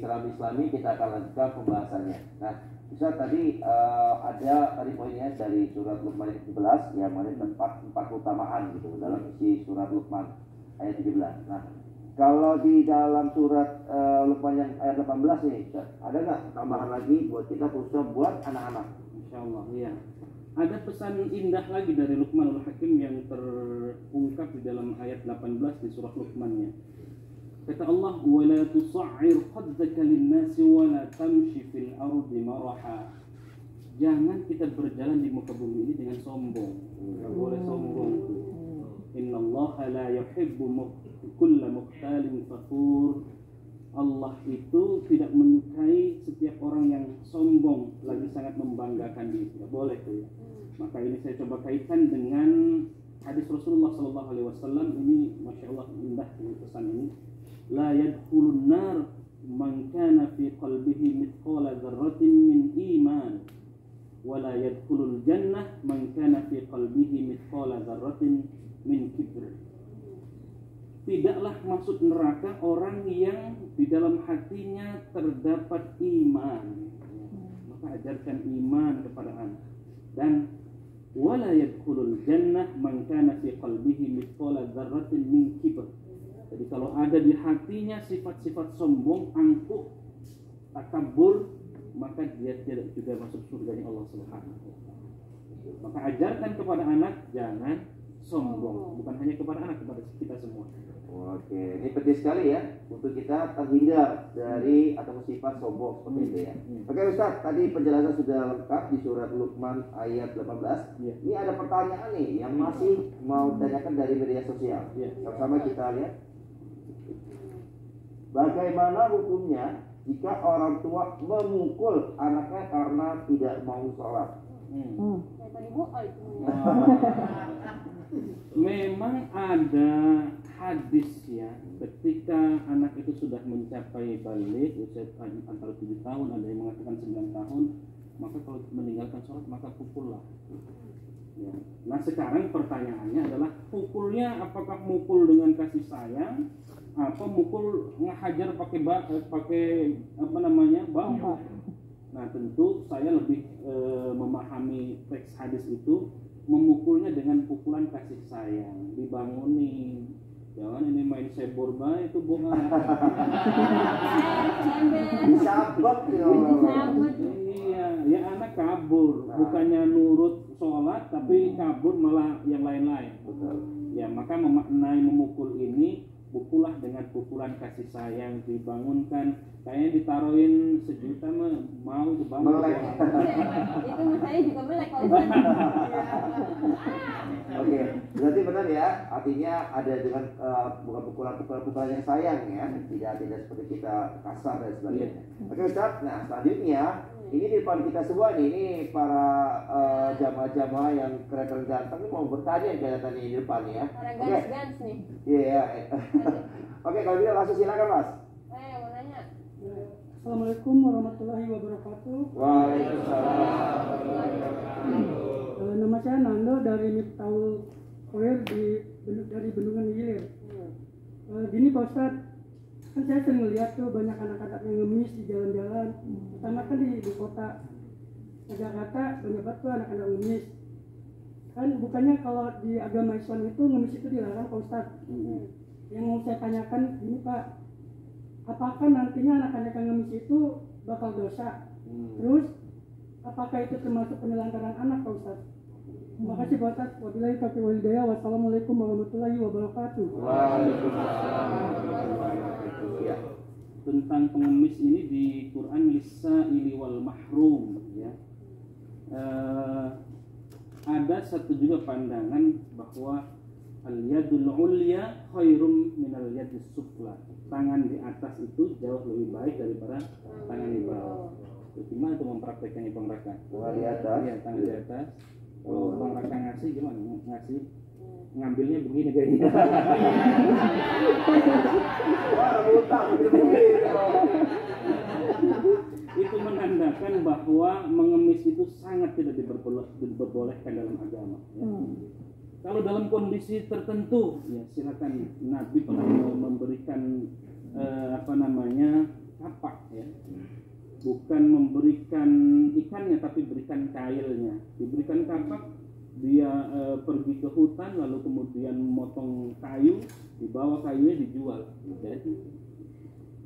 Islami kita akan lanjutkan pembahasannya. Nah, Ustaz tadi ada poinnya dari surat Luqman ayat 17 yang mana empat keutamaan gitu dalam isi surat Luqman ayat 17. Nah, kalau di dalam surat Luqman yang ayat 18 nih, Ustaz, ada nggak tambahan lagi buat kita khususnya buat anak-anak? Insyaallah, iya. Ada pesan indah lagi dari Luqmanul Hakim yang terungkap di dalam ayat 18 di surah Luqman-nya. Kata Allah, "Wa la tusa'ir khaddaka lin-nasi wa la tamshi fil ardi maraha." Jangan kita berjalan di muka bumi ini dengan sombong. Enggak boleh sombong. Innallaha la yuhibbu kulla mukhtalin fakhur. Allah itu tidak menyukai setiap orang yang sombong lagi sangat membanggakan diri. Tidak boleh tuh ya. Maka ini saya coba kaitkan dengan hadis Rasulullah SAW. Ini masya Allah indah pesan ini. La yadkhulun nar man kana fi qalbihi mithqala dzarratin min iman wa la yadkhulul jannah man kana fi qalbihi mithqala dzarratin min kibr. Tidaklah masuk neraka orang yang di dalam hatinya terdapat iman. Maka ajarkan iman kepada anak. Dan wala yadkhulul jannah man kana fi qalbihi mithqala dzarratin min kibr. Jadi kalau ada di hatinya sifat-sifat sombong, angkuh, takabur, maka dia tidak juga masuk surga Allah Subhanahu wa taala. Maka ajarkan kepada anak jangan sombong, bukan hanya kepada anak, kepada kita semua. Oke, ini penting sekali ya untuk kita terhindar dari atau sifat sombong seperti itu ya. Oke Ustaz, tadi penjelasan sudah lengkap di surat Luqman ayat 18. Ini ada pertanyaan nih yang masih mau tanyakan dari media sosial. Sama-sama kita lihat. Bagaimana hukumnya jika orang tua memukul anaknya karena tidak mau sholat? Memang ada hadis ya, ketika anak itu sudah mencapai balik usia antara 7 tahun, ada yang mengatakan 9 tahun, maka kalau meninggalkan sholat maka pukullah ya. Nah sekarang pertanyaannya adalah pukulnya apakah mukul dengan kasih sayang atau mukul ngehajar pakai apa namanya bambu. Nah tentu saya lebih memahami teks hadis itu memukulnya dengan pukulan kasih sayang, dibangunin. Jangan ini main sebor bae itu bohong. Disabet ya. Iya, ya anak kabur, bukannya nurut sholat tapi kabur malah yang lain-lain. Ya maka memaknai memukul ini pukullah dengan pukulan kasih sayang, dibangunkan. Kayaknya ditaruhin 1 juta mah mau dibangun. Melek. Itu saya juga melek kalau Oke, berarti benar ya. Artinya ada dengan bukan pukulan yang sayang ya, tidak seperti kita kasar dan sebagainya. Oke Ustaz, nah selanjutnya ini di depan kita semua nih, ini para jamaah-jamaah yang keren-keren ganteng ini mau bertanya kelihatannya di depan ya. Para gans-gans nih. Iya. Oke, kalau gitu langsung silakan Mas. Mau nanya. Assalamualaikum warahmatullahi wabarakatuh. Waalaikumsalam. Nama saya Nando dari Miftahul Khair dari Bendungan Hilir. Gini Pak Ustadz, kan saya sering melihat tuh banyak anak-anak yang ngemis di jalan-jalan, terutama kan di kota Jakarta banyak banget tuh anak-anak ngemis. Kan bukannya kalau di agama Islam itu ngemis itu dilarang Pak Ustadz. Yang mau saya tanyakan gini Pak, apakah nantinya anak-anak yang ngemis itu bakal dosa? Terus apakah itu termasuk penelantaran anak Pak Ustadz? Terima kasih Pak Ustadz. Wabillahi taufiq wal hidayah. Wassalamualaikum warahmatullahi wabarakatuh. Waalaikumsalam. Ya. Tentang pengemis ini di Quran lis-sa'ili wal mahrum ya. Ada satu juga pandangan bahwa al-yadul ulya khairum minal yadis sufla. Tangan di atas itu jauh lebih baik daripada tangan di bawah. Gimana tuh mempraktekannya Bang Raka? Tangan di atas? Iya, tangan di atas. Oh, Bang Raka ngasih gimana? Ngasih ngambilnya begini kayaknya. Wah, utang Itu menandakan bahwa mengemis itu sangat tidak diperbolehkan dalam agama. Ya. Kalau dalam kondisi tertentu, ya silakan. Nabi pernah memberikan kapak bukan memberikan ikannya tapi berikan kailnya. Diberikan kapak, dia pergi ke hutan lalu kemudian memotong kayu, dibawa kayunya dijual. Jadi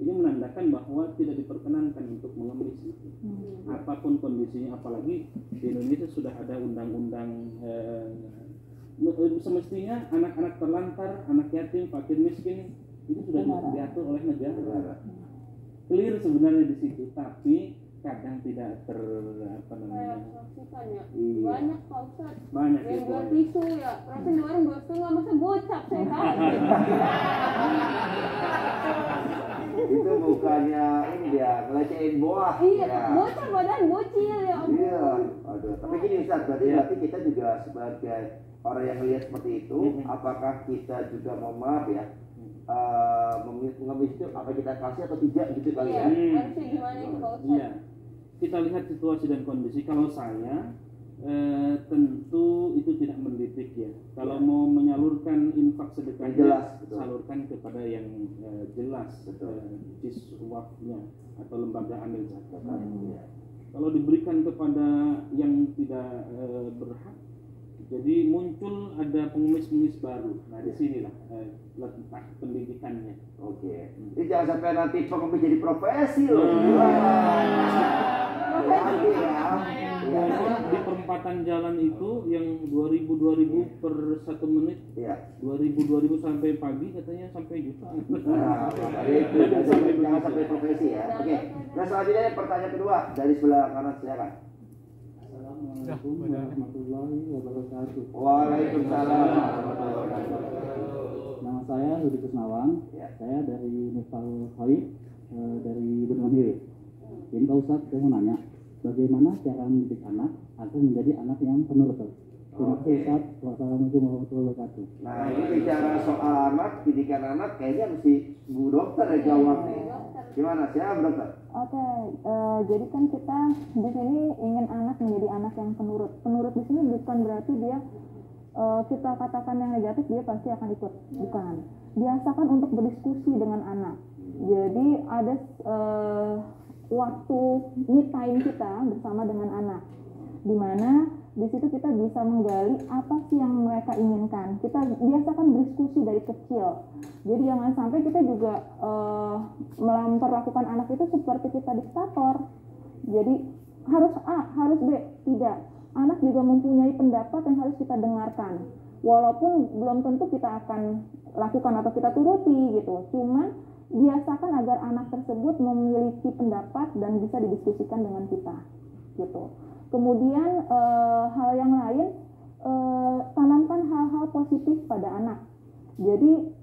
ini menandakan bahwa tidak diperkenankan untuk mengemis. Apapun kondisinya, apalagi di Indonesia sudah ada undang-undang semestinya anak-anak terlantar, anak yatim, fakir miskin itu sudah diatur oleh negara. Clear sebenarnya di situ, tapi kadang tidak Saksikan ya. Iya. Banyak Pak Ustaz. Banyak Yang ya, jual Pak. tisu ya. Perasaan di warung 2,5 masa gocap sehat. Itu bukannya ini dia ngelecehin buah. Iya, Ya. bocah badan bocil ya ampun. Iya, aduh. Tapi gini Ustaz, berarti kita juga sebagai orang yang melihat seperti itu, apakah kita juga mau maaf ya, mengemis itu apa kita kasih atau tidak gitu kali Iya, ya? harusnya gimana itu Pak Ustaz? Iya, kita lihat situasi dan kondisi. Kalau saya tentu itu tidak mendidik ya. Kalau mau menyalurkan infak sedekahnya, Jelas, betul. salurkan kepada yang jelas, jiswafnya atau lembaga amil zakat. Iya. Kalau diberikan kepada yang tidak berhak, jadi muncul ada pengemis-pengemis baru. Nah di sinilah letak pendidikannya. Oke. Ini jangan sampai nanti pengemis jadi profesi loh. Hati ya. Walaupun di perempatan jalan itu yang 2000 per 1 menit, Iya. 2000 sampai pagi katanya sampai jutaan. Nah, itu jangan sampai profesi ya. Oke. Nah selanjutnya pertanyaan kedua dari sebelah kanan silakan. Assalamualaikum warahmatullahi wabarakatuh. Waalaikumsalam warahmatullahi wabarakatuh. Nama saya Rudi Kusnawang. Ya. Saya dari Nifal Hoib dari Bendungan Hilir. Ini Pak Ustadz, saya mau nanya, bagaimana cara mendidik anak agar menjadi anak yang penurut? Terima kasih Ustadz. Wassalamualaikum warahmatullahi wabarakatuh. Nah ini bicara soal anak, didikan anak, kayaknya mesti Bu Dokter yang jawab nih. Gimana? Siapa Bu Dokter? Oke, jadi kan kita di sini ingin anak menjadi anak yang penurut. Penurut di sini bukan berarti dia kita katakan yang negatif dia pasti akan ikut, bukan. Biasakan untuk berdiskusi dengan anak. Jadi ada waktu me time kita bersama dengan anak, di mana di situ kita bisa menggali apa sih yang mereka inginkan. Kita biasakan berdiskusi dari kecil. Jadi jangan sampai kita juga memperlakukan anak itu seperti kita diktator. Jadi harus A, harus B, tidak. Anak juga mempunyai pendapat yang harus kita dengarkan. Walaupun belum tentu kita akan lakukan atau kita turuti gitu. Cuman biasakan agar anak tersebut memiliki pendapat dan bisa didiskusikan dengan kita gitu. Kemudian hal yang lain, tanamkan hal-hal positif pada anak. Jadi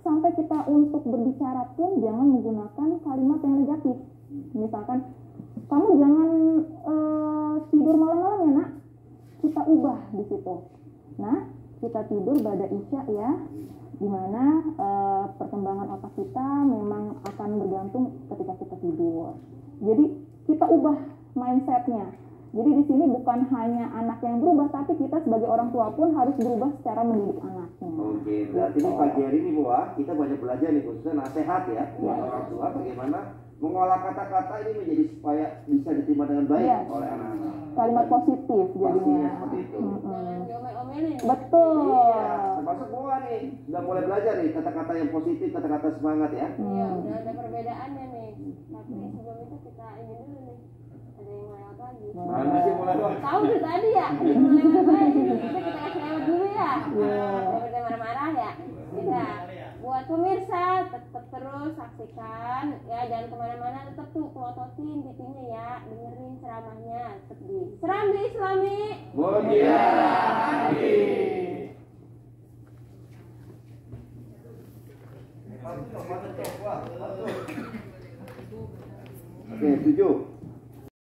sampai kita untuk berbicara pun jangan menggunakan kalimat yang negatif. Misalkan, kamu jangan tidur malam-malam ya nak. Kita ubah di situ. Nah, kita tidur pada isya ya, dimana perkembangan otak kita memang akan bergantung ketika kita tidur. Jadi kita ubah mindsetnya. Jadi di sini bukan hanya anak yang berubah, tapi kita sebagai orang tua pun harus berubah secara mendidik anaknya. Oke, berarti ini pagi hari ini Bu, kita banyak belajar nih khususnya nasihat ya buat orang tua bagaimana mengolah kata-kata ini menjadi supaya bisa diterima dengan baik oleh anak-anak. Kalimat positif Pastinya jadinya. seperti itu. Jangan diomel-omelin. Betul. Iya, termasuk gua nih udah mulai belajar nih kata-kata yang positif, kata-kata semangat ya. Iya, udah ada perbedaannya nih. Tapi sebelum itu kita ini dulu nih. Ada yang lewat lagi. Mana sih mulai doang? Tahu tuh tadi ya, ada yang mau lewat lagi. Kita kasih lewat dulu ya. Daripada marah-marah ya. Kita buat pemirsa tetap terus saksikan ya, jangan kemana-mana, tetap tuh pelototin TV-nya ya, dengerin ceramahnya, tetap di Serambi Islami. Mulia. Oke, setuju.